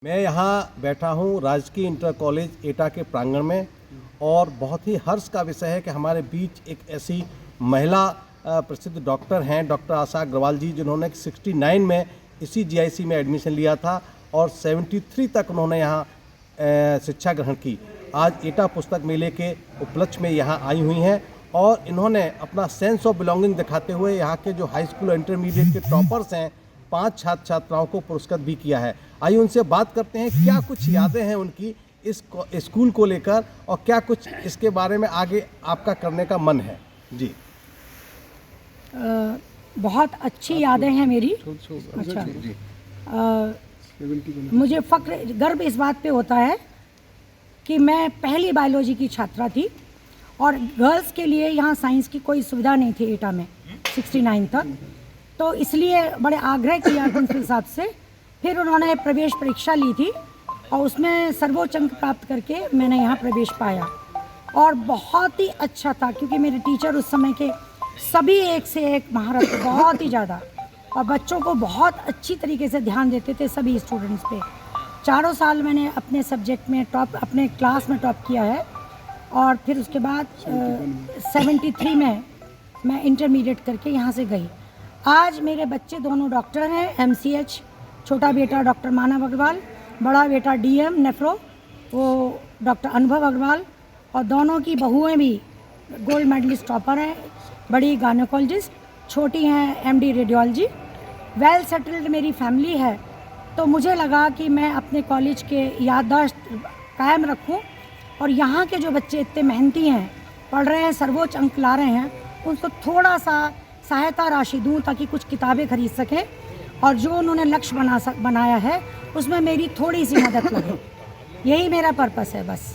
मैं यहाँ बैठा हूँ राजकीय इंटर कॉलेज एटा के प्रांगण में और बहुत ही हर्ष का विषय है कि हमारे बीच एक ऐसी महिला प्रसिद्ध डॉक्टर हैं, डॉक्टर आशा अग्रवाल जी, जिन्होंने 69 में इसी जीआईसी में एडमिशन लिया था और 73 तक उन्होंने यहाँ शिक्षा ग्रहण की। आज एटा पुस्तक मेले के उपलक्ष्य में यहाँ आई हुई हैं और इन्होंने अपना सेंस ऑफ बिलोंगिंग दिखाते हुए यहाँ के जो हाई स्कूल इंटरमीडिएट के टॉपर्स हैं 5 छात्र छात्राओं को पुरस्कृत भी किया है। आइए उनसे बात करते हैं, क्या कुछ यादें हैं उनकी इस स्कूल को लेकर और क्या कुछ इसके बारे में आगे आपका करने का मन है। जी बहुत अच्छी यादें हैं मेरी। अच्छा, मुझे फक्र गर्व इस बात पे होता है कि मैं पहली बायोलॉजी की छात्रा थी और गर्ल्स के लिए यहाँ साइंस की कोई सुविधा नहीं थी एटा में 69 तक, तो इसलिए बड़े आग्रह किया प्रिंसिपल साहब से। फिर उन्होंने प्रवेश परीक्षा ली थी और उसमें सर्वोच्च अंक प्राप्त करके मैंने यहाँ प्रवेश पाया और बहुत ही अच्छा था क्योंकि मेरे टीचर उस समय के सभी एक से एक महारत, बहुत ही ज़्यादा, और बच्चों को बहुत अच्छी तरीके से ध्यान देते थे सभी स्टूडेंट्स पे। चारों साल मैंने अपने सब्जेक्ट में टॉप, अपने क्लास में टॉप किया है और फिर उसके बाद 73 में मैं इंटरमीडिएट करके यहाँ से गई। आज मेरे बच्चे दोनों डॉक्टर हैं, MCH, छोटा बेटा डॉक्टर मानव अग्रवाल, बड़ा बेटा DM नेफ्रो, वो डॉक्टर अनुभव अग्रवाल, और दोनों की बहुएं भी गोल्ड मेडलिस्ट टॉपर हैं, बड़ी गायनेकोलॉजिस्ट, छोटी हैं MD रेडियोलॉजी। वेल सेटल्ड मेरी फैमिली है, तो मुझे लगा कि मैं अपने कॉलेज के याददाश्त कायम रखूं और यहाँ के जो बच्चे इतने मेहनती हैं, पढ़ रहे हैं, सर्वोच्च अंक ला रहे हैं, उनको थोड़ा सा सहायता राशि दूं ताकि कुछ किताबें खरीद सकें और जो उन्होंने लक्ष्य बनाया है उसमें मेरी थोड़ी सी मदद लगे। यही मेरा पर्पस है बस।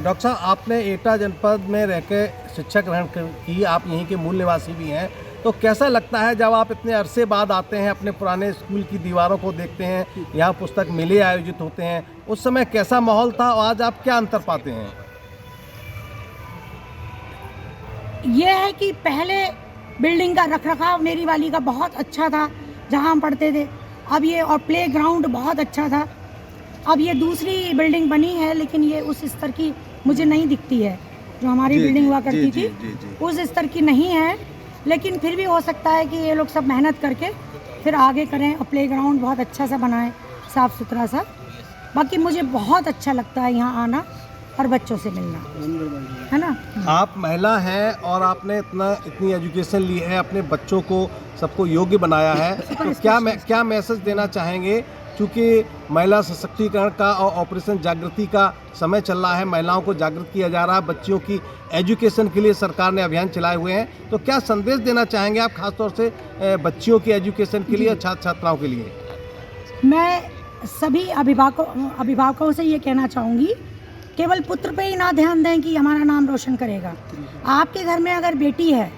डॉक्टर साहब, आपने एटा जनपद में रह के शिक्षा ग्रहण की, आप यहीं के मूल निवासी भी हैं, तो कैसा लगता है जब आप इतने अरसे बाद आते हैं, अपने पुराने स्कूल की दीवारों को देखते हैं, यहाँ पुस्तक मेले आयोजित होते हैं, उस समय कैसा माहौल था और आज आप क्या अंतर पाते हैं? ये है कि पहले बिल्डिंग का रखरखाव मेरी वाली का बहुत अच्छा था जहाँ हम पढ़ते थे, अब ये, और प्ले ग्राउंड बहुत अच्छा था। अब ये दूसरी बिल्डिंग बनी है लेकिन ये उस स्तर की मुझे नहीं दिखती है जो हमारी बिल्डिंग हुआ करती थी, उस स्तर की नहीं है, लेकिन फिर भी हो सकता है कि ये लोग सब मेहनत करके फिर आगे करें और प्ले ग्राउंड बहुत अच्छा सा बनाएं, साफ़ सुथरा सा। बाकी मुझे बहुत अच्छा लगता है यहाँ आना और बच्चों से मिलना, है ना। आप महिला हैं और आपने इतनी एजुकेशन ली है, अपने बच्चों को सबको योग्य बनाया है, तो क्या मैसेज देना चाहेंगे? क्योंकि महिला सशक्तिकरण का और ऑपरेशन जागृति का समय चल रहा है, महिलाओं को जागृत किया जा रहा है, बच्चियों की एजुकेशन के लिए सरकार ने अभियान चलाए हुए हैं, तो क्या संदेश देना चाहेंगे आप खासतौर से बच्चियों की एजुकेशन के लिए, छात्र छात्राओं के लिए? मैं सभी अभिभावकों से ये कहना चाहूँगी, केवल पुत्र पे ही ना ध्यान दें कि हमारा नाम रोशन करेगा। आपके घर में अगर बेटी है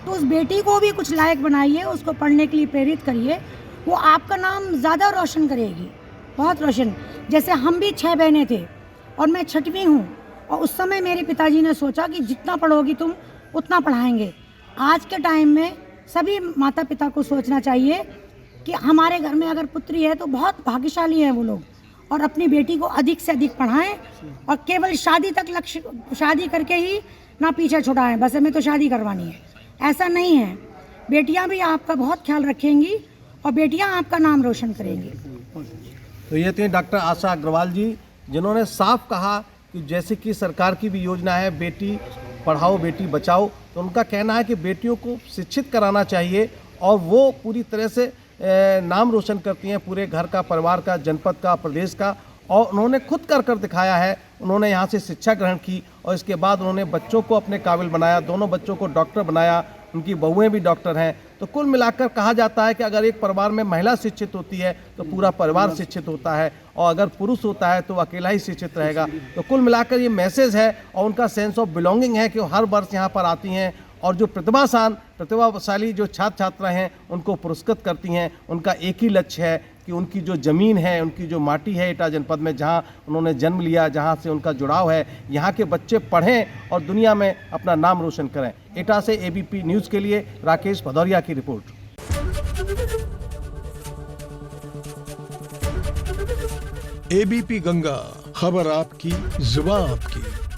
तो उस बेटी को भी कुछ लायक बनाइए, उसको पढ़ने के लिए प्रेरित करिए, वो आपका नाम ज़्यादा रोशन करेगी, बहुत रोशन। जैसे हम भी 6 बहनें थे और मैं 6वीं हूँ और उस समय मेरे पिताजी ने सोचा कि जितना पढ़ोगी तुम उतना पढ़ाएंगे। आज के टाइम में सभी माता पिता को सोचना चाहिए कि हमारे घर में अगर पुत्री है तो बहुत भाग्यशाली हैं वो लोग, और अपनी बेटी को अधिक से अधिक पढ़ाएं और केवल शादी तक लक्ष्य, शादी करके ही ना पीछे छुड़ाएं, बस हमें तो शादी करवानी है, ऐसा नहीं है। बेटियां भी आपका बहुत ख्याल रखेंगी और बेटियां आपका नाम रोशन करेंगी। तो ये थे डॉक्टर आशा अग्रवाल जी, जिन्होंने साफ कहा कि जैसे कि सरकार की भी योजना है बेटी पढ़ाओ बेटी बचाओ, तो उनका कहना है कि बेटियों को शिक्षित कराना चाहिए और वो पूरी तरह से नाम रोशन करती हैं, पूरे घर का, परिवार का, जनपद का, प्रदेश का, और उन्होंने खुद कर दिखाया है। उन्होंने यहाँ से शिक्षा ग्रहण की और इसके बाद उन्होंने बच्चों को अपने काबिल बनाया, दोनों बच्चों को डॉक्टर बनाया, उनकी बहुएं भी डॉक्टर हैं। तो कुल मिलाकर कहा जाता है कि अगर एक परिवार में महिला शिक्षित होती है तो पूरा परिवार शिक्षित होता है, और अगर पुरुष होता है तो अकेला ही शिक्षित रहेगा। तो कुल मिलाकर ये मैसेज है और उनका सेंस ऑफ बिलोंगिंग है कि वो हर वर्ष यहाँ पर आती हैं और जो प्रतिभाशाली जो छात्र छात्रा हैं उनको पुरस्कृत करती हैं। उनका एक ही लक्ष्य है कि उनकी जो ज़मीन है, उनकी जो माटी है एटा जनपद में, जहां उन्होंने जन्म लिया, जहां से उनका जुड़ाव है, यहाँ के बच्चे पढ़ें और दुनिया में अपना नाम रोशन करें। एटा से ABP न्यूज़ के लिए राकेश भदौरिया की रिपोर्ट। एबीपी गंगा, खबर आपकी, जुबान आपकी।